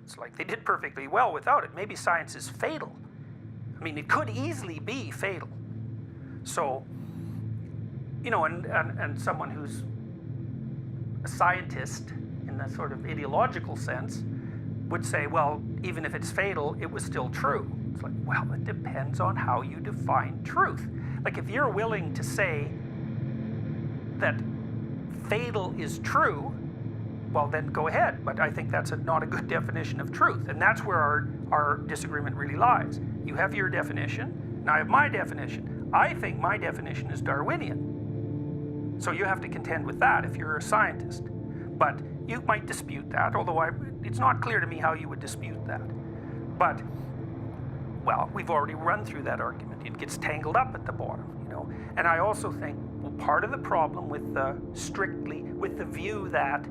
It's like they did perfectly well without it. Maybe science is fatal. I mean, it could easily be fatal. So, you know, and someone who's a scientist in the sort of ideological sense would say, well, even if it's fatal, it was still true. It's like, well, it depends on how you define truth. Like, if you're willing to say that fatal is true, well, then go ahead. But I think that's not a good definition of truth. And that's where our disagreement really lies. You have your definition, and I have my definition. I think my definition is Darwinian. So you have to contend with that if you're a scientist. But you might dispute that, although it's not clear to me how you would dispute that. But, well, we've already run through that argument. It gets tangled up at the bottom, you know. And I also think, well, part of the problem with the view that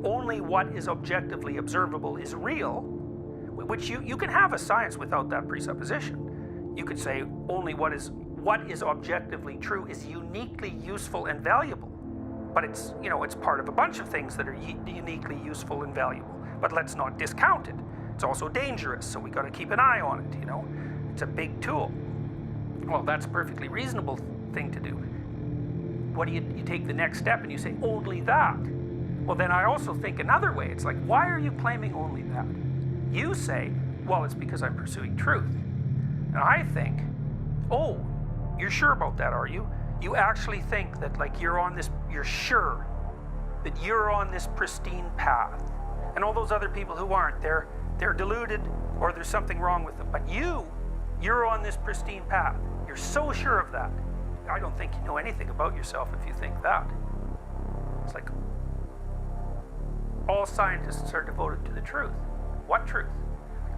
only what is objectively observable is real, which you can have a science without that presupposition. You could say only what is objectively true is uniquely useful and valuable. But it's, you know, it's part of a bunch of things that are uniquely useful and valuable. But let's not discount it. It's also dangerous, so we got to keep an eye on it, you know. It's a big tool. Well, that's a perfectly reasonable thing to do. What do you take the next step and you say, only that? Well, then I also think another way. It's like, why are you claiming only that? You say, well, it's because I'm pursuing truth. And I think, oh, you're sure about that, are you? You actually think that, like, you're sure that you're on this pristine path. And all those other people who aren't, they're deluded or there's something wrong with them. But you're on this pristine path. You're so sure of that. I don't think you know anything about yourself if you think that. It's like, all scientists are devoted to the truth. What truth?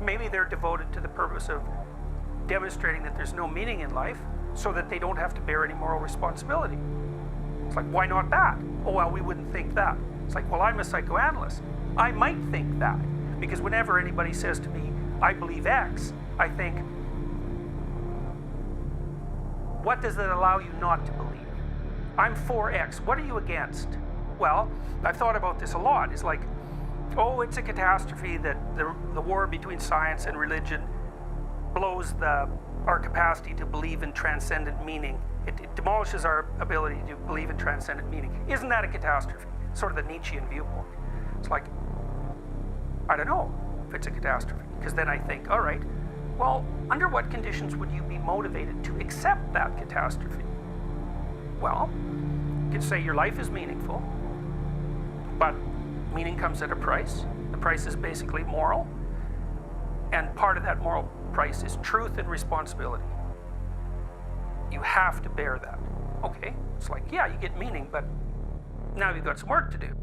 Maybe they're devoted to the purpose of demonstrating that there's no meaning in life so that they don't have to bear any moral responsibility. It's like, why not that? Oh, well, we wouldn't think that. It's like, well, I'm a psychoanalyst. I might think that, because whenever anybody says to me, I believe X, I think, what does it allow you not to believe? I'm for X. What are you against? Well, I've thought about this a lot. It's like, oh, it's a catastrophe that the war between science and religion blows our capacity to believe in transcendent meaning. It demolishes our ability to believe in transcendent meaning. Isn't that a catastrophe? Sort of the Nietzschean viewpoint. It's like, I don't know if it's a catastrophe, because then I think, all right, well, under what conditions would you be motivated to accept that catastrophe? Well, you can say your life is meaningful, but meaning comes at a price. The price is basically moral, and part of that moral price is truth and responsibility. You have to bear that. Okay, it's like, yeah, you get meaning, but now you've got some work to do.